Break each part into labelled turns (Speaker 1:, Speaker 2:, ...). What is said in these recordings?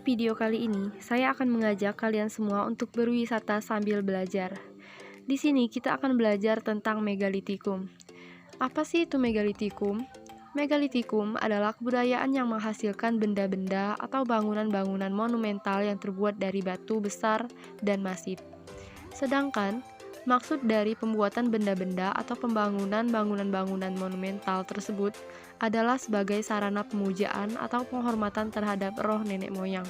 Speaker 1: video kali ini, saya akan mengajak kalian semua untuk berwisata sambil belajar. Di sini kita akan belajar tentang megalitikum. Apa sih itu megalitikum? Megalitikum adalah kebudayaan yang menghasilkan benda-benda atau bangunan-bangunan monumental yang terbuat dari batu besar dan masif. Sedangkan, maksud dari pembuatan benda-benda atau pembangunan bangunan-bangunan monumental tersebut adalah sebagai sarana pemujaan atau penghormatan terhadap roh nenek moyang.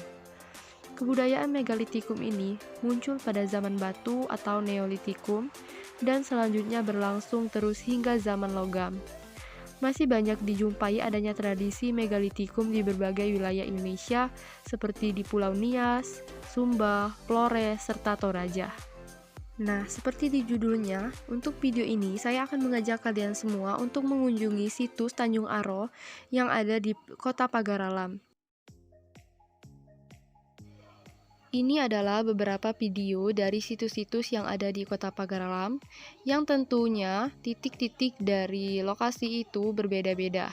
Speaker 1: Kebudayaan megalitikum ini muncul pada zaman batu atau neolitikum dan selanjutnya berlangsung terus hingga zaman logam. Masih banyak dijumpai adanya tradisi megalitikum di berbagai wilayah Indonesia seperti di Pulau Nias, Sumba, Flores, serta Toraja. Nah, seperti di judulnya, untuk video ini saya akan mengajak kalian semua untuk mengunjungi situs Tanjung Aro yang ada di Kota Pagaralam. Ini adalah beberapa video dari situs-situs yang ada di Kota Pagaralam, yang tentunya titik-titik dari lokasi itu berbeda-beda.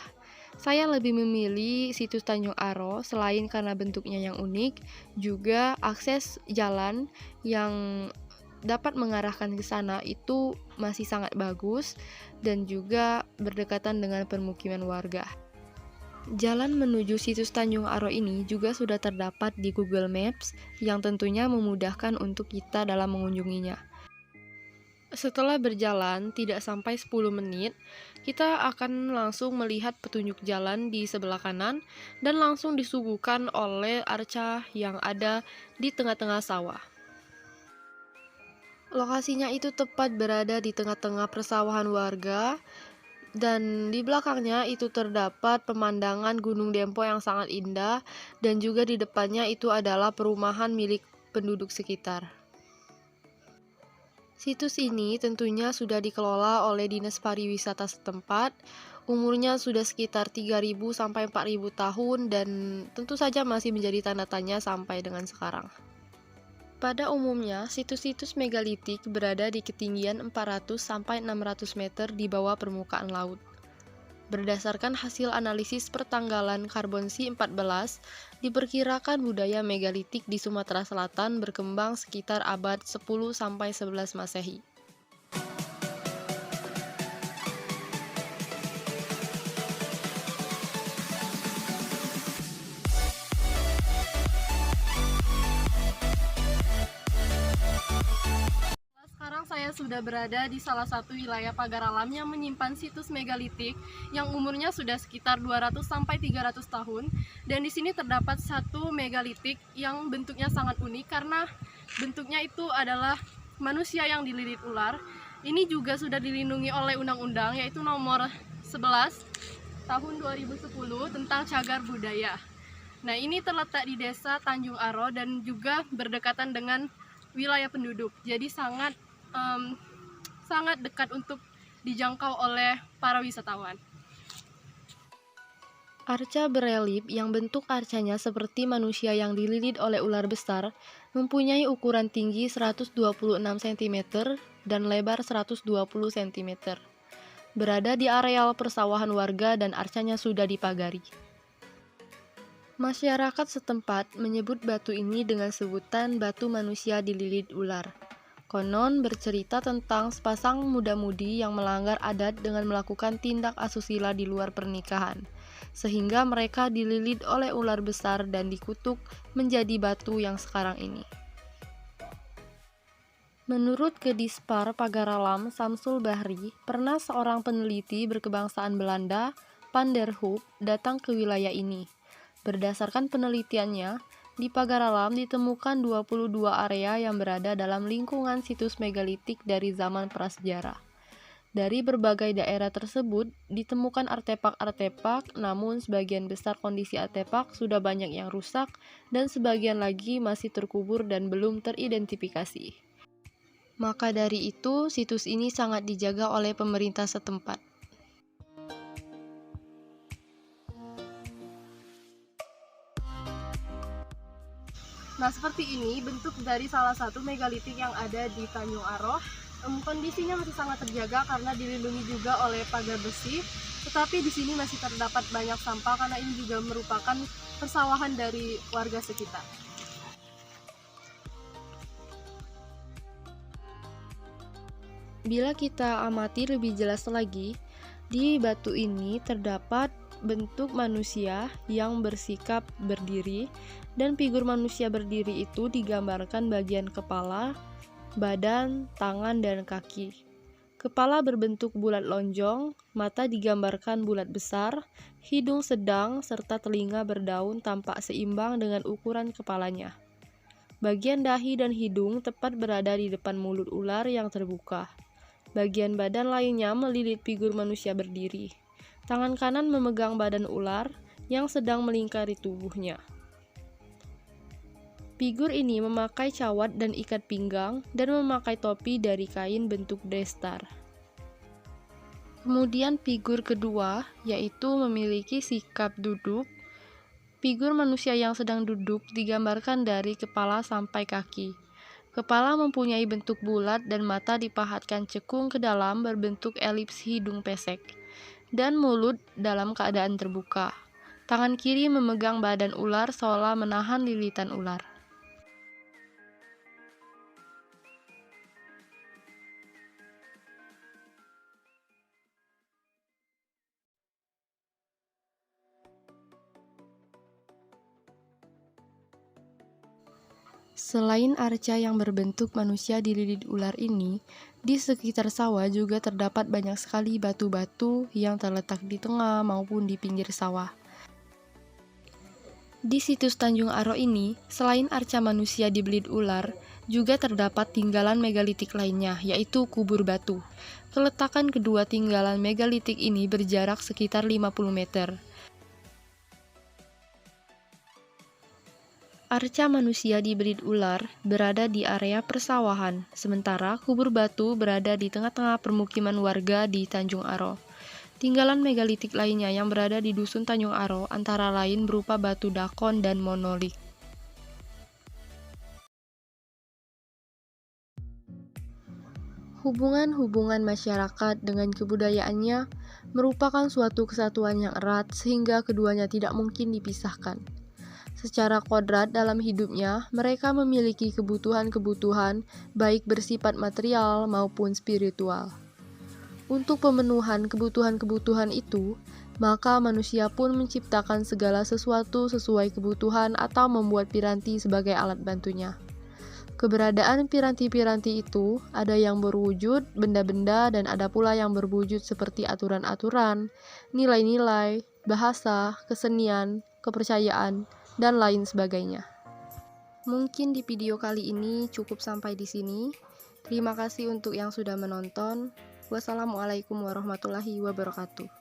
Speaker 1: Saya lebih memilih situs Tanjung Aro selain karena bentuknya yang unik, juga akses jalan yang dapat mengarahkan ke sana itu masih sangat bagus dan juga berdekatan dengan permukiman warga. Jalan menuju situs Tanjung Aro ini juga sudah terdapat di Google Maps yang tentunya memudahkan untuk kita dalam mengunjunginya. Setelah berjalan tidak sampai 10 menit, kita akan langsung melihat petunjuk jalan di sebelah kanan dan langsung disuguhkan oleh arca yang ada di tengah-tengah sawah. Lokasinya itu tepat berada di tengah-tengah persawahan warga, dan di belakangnya itu terdapat pemandangan Gunung Dempo yang sangat indah, dan juga di depannya itu adalah perumahan milik penduduk sekitar. Situs ini tentunya sudah dikelola oleh Dinas Pariwisata setempat. Umurnya sudah sekitar 3.000 sampai 4.000 tahun dan tentu saja masih menjadi tanda tanya sampai dengan sekarang. Pada umumnya, situs-situs megalitik berada di ketinggian 400 sampai 600 meter di bawah permukaan laut. Berdasarkan hasil analisis pertanggalan karbonsi 14, diperkirakan budaya megalitik di Sumatera Selatan berkembang sekitar abad 10 sampai 11 Masehi. Saya sudah berada di salah satu wilayah Pagaralam yang menyimpan situs megalitik yang umurnya sudah sekitar 200 sampai 300 tahun, dan di sini terdapat satu megalitik yang bentuknya sangat unik karena bentuknya itu adalah manusia yang dililit ular. Ini juga sudah dilindungi oleh undang-undang yaitu nomor 11 tahun 2010 tentang cagar budaya. Nah, ini terletak di Desa Tanjung Aro dan juga berdekatan dengan wilayah penduduk. Jadi sangat dekat untuk dijangkau oleh para wisatawan. Arca berelief yang bentuk arcanya seperti manusia yang dililit oleh ular besar mempunyai ukuran tinggi 126 cm dan lebar 120 cm. Berada di areal persawahan warga dan arcanya sudah dipagari. Masyarakat setempat menyebut batu ini dengan sebutan batu manusia dililit ular. Konon bercerita tentang sepasang muda-mudi yang melanggar adat dengan melakukan tindak asusila di luar pernikahan, sehingga mereka dililit oleh ular besar dan dikutuk menjadi batu yang sekarang ini. Menurut Kedispar Pagaralam Samsul Bahri, pernah seorang peneliti berkebangsaan Belanda, Van der Hoop, datang ke wilayah ini. Berdasarkan penelitiannya, di Pagaralam ditemukan 22 area yang berada dalam lingkungan situs megalitik dari zaman prasejarah. Dari berbagai daerah tersebut ditemukan artefak-artefak, namun sebagian besar kondisi artefak sudah banyak yang rusak dan sebagian lagi masih terkubur dan belum teridentifikasi. Maka dari itu, situs ini sangat dijaga oleh pemerintah setempat. Nah, seperti ini bentuk dari salah satu megalitik yang ada di Tanjung Aro.
Speaker 2: Kondisinya masih sangat terjaga karena dilindungi juga oleh pagar besi, tetapi di sini masih terdapat banyak sampah karena ini juga merupakan persawahan dari warga sekitar.
Speaker 1: Bila kita amati lebih jelas lagi, di batu ini terdapat bentuk manusia yang bersikap berdiri, dan figur manusia berdiri itu digambarkan bagian kepala, badan, tangan, dan kaki. Kepala berbentuk bulat lonjong, mata digambarkan bulat besar, hidung sedang, serta telinga berdaun tampak seimbang dengan ukuran kepalanya. Bagian dahi dan hidung tepat berada di depan mulut ular yang terbuka. Bagian badan lainnya melilit figur manusia berdiri. Tangan kanan memegang badan ular yang sedang melingkari tubuhnya. Figur ini memakai cawat dan ikat pinggang dan memakai topi dari kain bentuk daster. Kemudian figur kedua yaitu memiliki sikap duduk. Figur manusia yang sedang duduk digambarkan dari kepala sampai kaki. Kepala mempunyai bentuk bulat dan mata dipahatkan cekung ke dalam berbentuk elips hidung pesek, dan mulut dalam keadaan terbuka. Tangan kiri memegang badan ular seolah menahan lilitan ular. Selain arca yang berbentuk manusia dililit ular ini, di sekitar sawah juga terdapat banyak sekali batu-batu yang terletak di tengah maupun di pinggir sawah. Di situs Tanjung Aro ini, selain arca manusia dibelit ular, juga terdapat tinggalan megalitik lainnya, yaitu kubur batu. Keletakan kedua tinggalan megalitik ini berjarak sekitar 50 meter. Arca manusia dibelit ular berada di area persawahan, sementara kubur batu berada di tengah-tengah permukiman warga di Tanjung Aro. Tinggalan megalitik lainnya yang berada di Dusun Tanjung Aro antara lain berupa batu dakon dan monolit. Hubungan-hubungan masyarakat dengan kebudayaannya merupakan suatu kesatuan yang erat sehingga keduanya tidak mungkin dipisahkan. Secara kodrat dalam hidupnya, mereka memiliki kebutuhan-kebutuhan baik bersifat material maupun spiritual. Untuk pemenuhan kebutuhan-kebutuhan itu, maka manusia pun menciptakan segala sesuatu sesuai kebutuhan atau membuat piranti sebagai alat bantunya. Keberadaan piranti-piranti itu ada yang berwujud benda-benda dan ada pula yang berwujud seperti aturan-aturan, nilai-nilai, bahasa, kesenian, kepercayaan, dan lain sebagainya. Mungkin di video kali ini cukup sampai di sini. Terima kasih untuk yang sudah menonton. Wassalamualaikum warahmatullahi wabarakatuh.